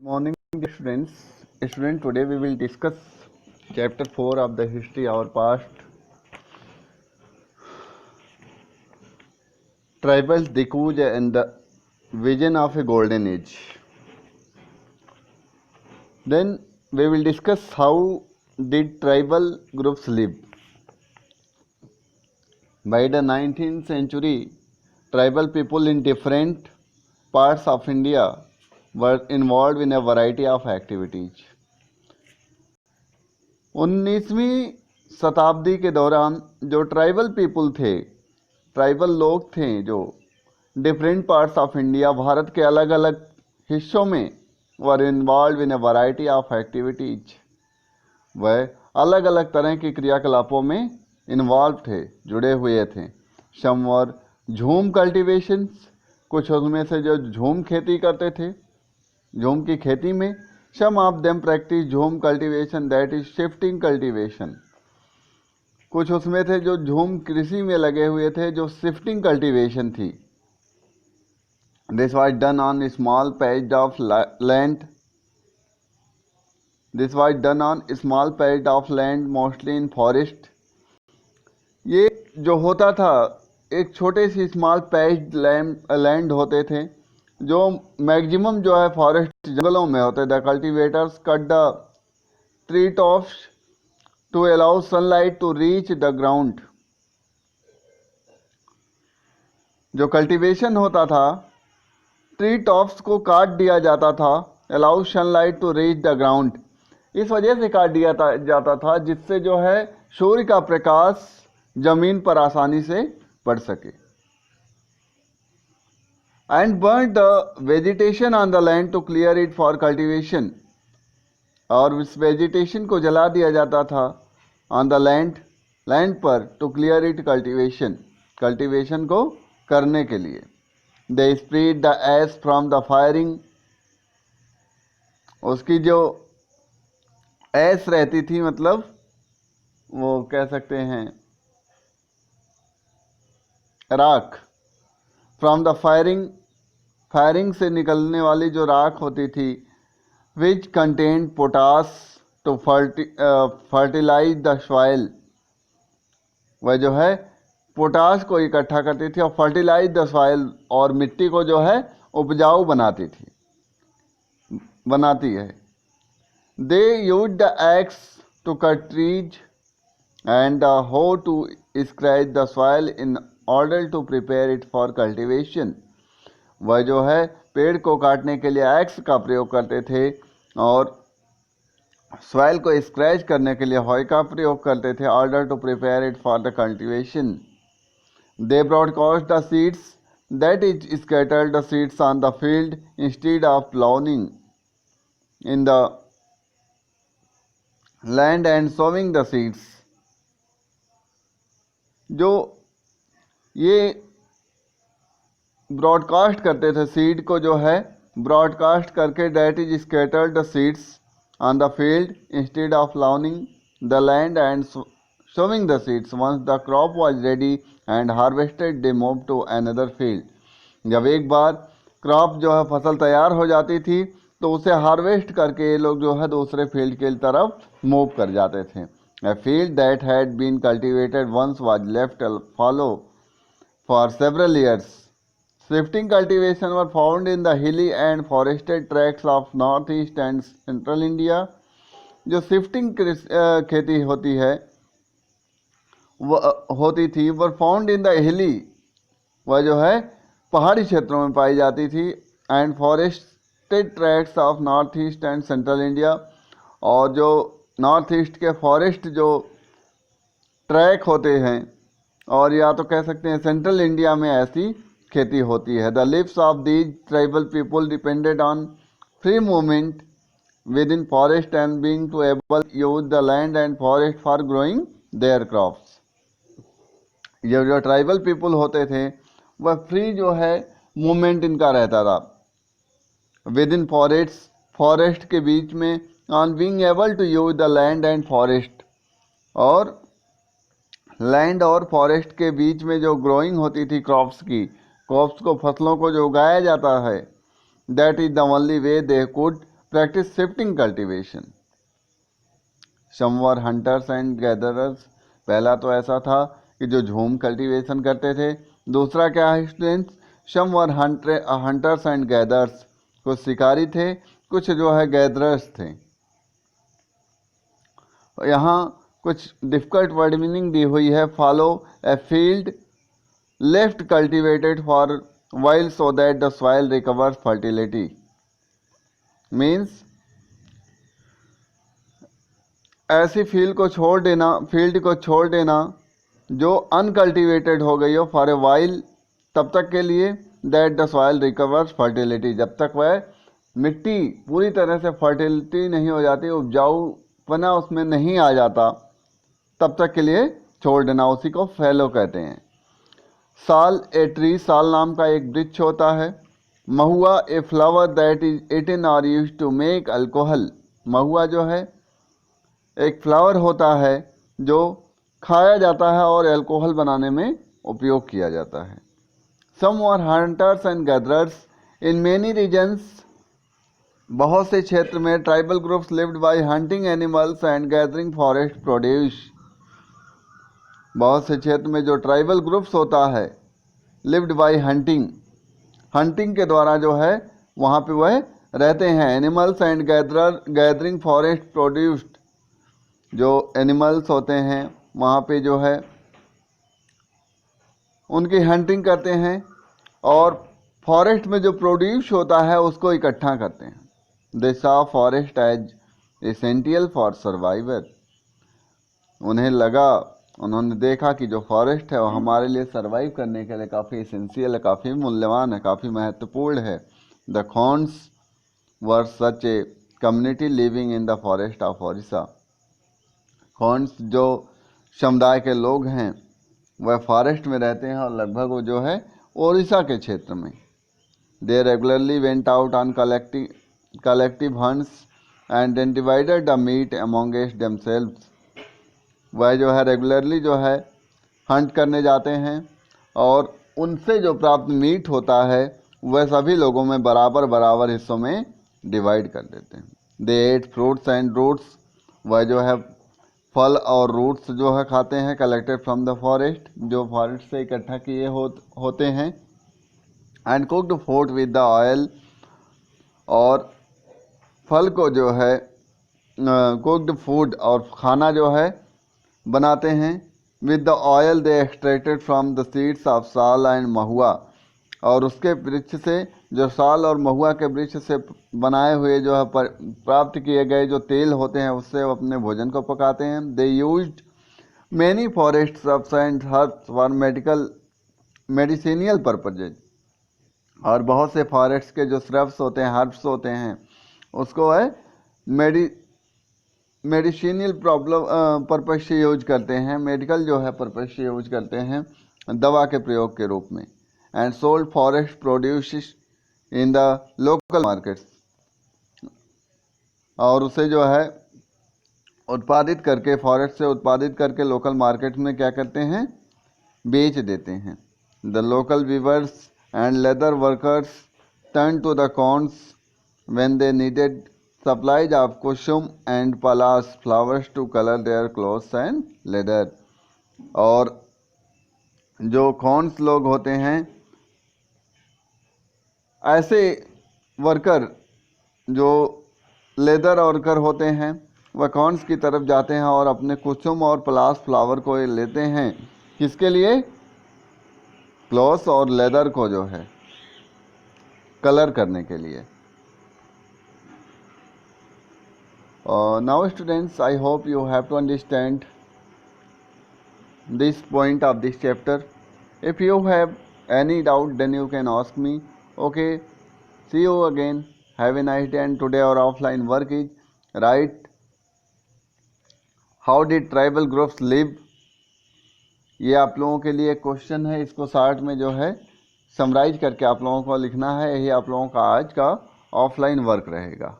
Morning, dear students. Today we will discuss chapter 4 of the history of our past. Tribals, Dikuj, and the vision of a golden age. Then we will discuss how did tribal groups live. By the 19th century, tribal people in different parts of India were involved in a variety of activities. 19वीं शताब्दी के दौरान जो tribal people थे, tribal लोग थे जो different parts of India, Bharat के अलग अलग हिस्सों में were involved in a variety of activities. वह अलग अलग तरह की क्रियाकलापों में इन्वॉल्व थे, जुड़े हुए थे। सम वर झूम कल्टीवेशन, कुछ उसमें से जो झूम खेती करते थे, झूम की खेती में। सम ऑफ देम प्रैक्टिस झूम cultivation, that is shifting cultivation. कुछ उसमें थे जो झूम कृषि में लगे हुए थे, जो शिफ्टिंग कल्टीवेशन थी। This was done on small patch of land. This was done on small patch of land, mostly in forest. ये जो होता था, एक छोटे से स्मॉल पैच लैंड होते थे जो मैक्सिमम जो है फॉरेस्ट जंगलों में होते थे। Cultivators cut the tree tops to allow sunlight to reach the ground. जो कल्टीवेशन होता था, ट्री टॉप्स को काट दिया जाता था, allow sunlight to reach the ground. इस वजह से काट दिया जाता था जिससे जो है सूर्य का प्रकाश जमीन पर आसानी से पड़ सके। And burn the vegetation on the land to clear it for cultivation. और इस वेजिटेशन को जला दिया जाता था ऑन द लैंड पर, टू क्लियर इट कल्टीवेशन को करने के लिए। They spread the ash from the firing. उसकी जो एश रहती थी, मतलब वो कह सकते हैं राख, फ्रॉम द फायरिंग से निकलने वाली जो राख होती थी, which contain potash to fertilise the soil. वह जो है पोटास को इकट्ठा करती थी और फर्टिलाइज द सॉइल, और मिट्टी को जो है उपजाऊ बनाती है। They use the axe to cut trees and the hoe to scratch the soil in order to prepare it for cultivation. वह जो है पेड़ को काटने के लिए एक्स का प्रयोग करते थे और सॉइल को स्क्रैच करने के लिए हॉय का प्रयोग करते थे, order to prepare it for the cultivation. They broadcast the seeds, that is scattered the seeds on the field instead of ploughing in the land and sowing the seeds. जो ये ब्रॉडकास्ट करते थे, सीड को जो है broadcast करके, that is scattered the seeds on the field instead of ploughing the land and sowing the seeds. Once the crop was ready and harvested, they move to another field. जब एक बार crop जो है फसल तैयार हो जाती थी तो उसे हार्वेस्ट करके ये लोग जो है दूसरे फील्ड की तरफ मूव कर जाते थे। A field that had been cultivated once was left fallow for several years. Shifting cultivation were found in the hilly and forested tracts of northeast and central India. जो शिफ्टिंग खेती होती थी, were found in the hilly, वह जो है पहाड़ी क्षेत्रों में पाई जाती थी, and forested tracts of north east and central India. और जो नॉर्थ ईस्ट के फॉरेस्ट जो ट्रैक होते हैं, और या तो कह सकते हैं सेंट्रल इंडिया में ऐसी खेती होती है। The lives of these tribal people depended on free movement within forest and being to able use the land and forest for growing their crops. ये जो ट्राइबल पीपल होते थे वह फ्री जो है मूवमेंट इनका रहता था विद इन फॉरेस्ट के बीच में, on being able to use the land and forest. और लैंड और फॉरेस्ट के बीच में जो ग्रोइंग होती थी क्रॉप्स को, फसलों को जो उगाया जाता है, that is the only way they could practice shifting cultivation. Some were hunters and gatherers. पहला तो ऐसा था कि जो झूम कल्टीवेशन करते थे. दूसरा क्या है students? Some were hunters and gatherers. कुछ शिकारी थे, कुछ जो है गैदरर्स थे. यहाँ कुछ डिफिकल्ट वर्ड मीनिंग दी हुई है. Follow a field left cultivated for while so that the soil recovers fertility. Means ऐसी फील्ड को छोड़ देना जो अनकल्टिवेटेड हो गई हो फॉर ए वाइल, तब तक के लिए, that the soil recovers fertility, जब तक वह मिट्टी पूरी तरह से फर्टिलिटी नहीं हो जाती, उपजाऊपना उसमें नहीं आ जाता, तब तक के लिए छोड़ देना. उसी को फैलो कहते हैं. साल ए ट्री, साल नाम का एक वृक्ष होता है. Mahua a flower that is eaten और used to make alcohol. Mahua जो है एक फ्लावर होता है जो खाया जाता है और अल्कोहल बनाने में उपयोग किया जाता है. Some were hunters and gatherers. In many regions, बहुत से क्षेत्र में, tribal groups lived by hunting animals and gathering forest produce. बहुत से क्षेत्र में जो ट्राइबल ग्रुप्स होता है, लिव्ड बाय हंटिंग के द्वारा जो है वहाँ पे वह रहते हैं. Animals and gathering forest produced, जो एनिमल्स होते हैं वहाँ पे जो है उनकी हंटिंग करते हैं और फॉरेस्ट में जो प्रोड्यूस होता है उसको इकट्ठा करते हैं. They saw forest as essential for survival. उन्होंने देखा कि जो फॉरेस्ट है वो हमारे लिए सर्वाइव करने के लिए काफ़ी एसेंशियल है, काफ़ी मूल्यवान है, काफ़ी महत्वपूर्ण है. The Khonds were such a community living in the forest of Odisha. Khonds जो समुदाय के लोग हैं वह फॉरेस्ट में रहते हैं और लगभग वो जो है ओडिशा के क्षेत्र में. They regularly went out on collective hunts and then divided the meat amongst themselves. वह जो है रेगुलरली जो है हंट करने जाते हैं और उनसे जो प्राप्त मीट होता है वह सभी लोगों में बराबर हिस्सों में डिवाइड कर देते हैं. दे एट फ्रूट्स एंड रूट्स. वह जो है फल और रूट्स जो है खाते हैं, कलेक्टेड फ्रॉम द फॉरेस्ट, जो फॉरेस्ट से इकट्ठा किए होते हैं. And cooked food with the oil. और फल को जो है कुक्ड फूड और खाना जो है बनाते हैं. With the oil they extracted from the seeds of साल एंड महुआ. और उसके वृक्ष से, जो साल और महुआ के वृक्ष से बनाए हुए जो है प्राप्त किए गए जो तेल होते हैं उससे वो अपने भोजन को पकाते हैं. They used many forest shrubs and herbs for medicinal purposes. और बहुत से फॉरेस्ट के जो श्रब्स होते हैं, हर्ब्स होते हैं, उसको है मेडिसिनियल पर्पज से यूज करते हैं, मेडिकल जो है पर्पज से यूज करते हैं, दवा के प्रयोग के रूप में. And sold forest produce in the local markets. और उसे जो है उत्पादित करके, फॉरेस्ट से उत्पादित करके लोकल मार्केट में क्या करते हैं, बेच देते हैं. The local weavers and leather workers turn to the corns when they needed supplies of kusum and palas flowers to color their clothes and leather. और जो कॉर्न्स लोग होते हैं, ऐसे वर्कर जो लेदर वर्कर होते हैं, वह कॉर्न्स की तरफ जाते हैं और अपने कुसुम और पलास फ्लावर को लेते हैं. किसके लिए? क्लॉथ्स और लेदर को जो है कलर करने के लिए. Now students, I hope you have to understand this point of this chapter. If you have any doubt, then you can ask me. Okay, see you again. Have a nice day. And today our offline work is write how did tribal groups live. ये आप लोगों के लिए question है, इसको short में जो है समराइज करके आप लोगों को लिखना है. यही आप लोगों का आज का ऑफलाइन वर्क रहेगा.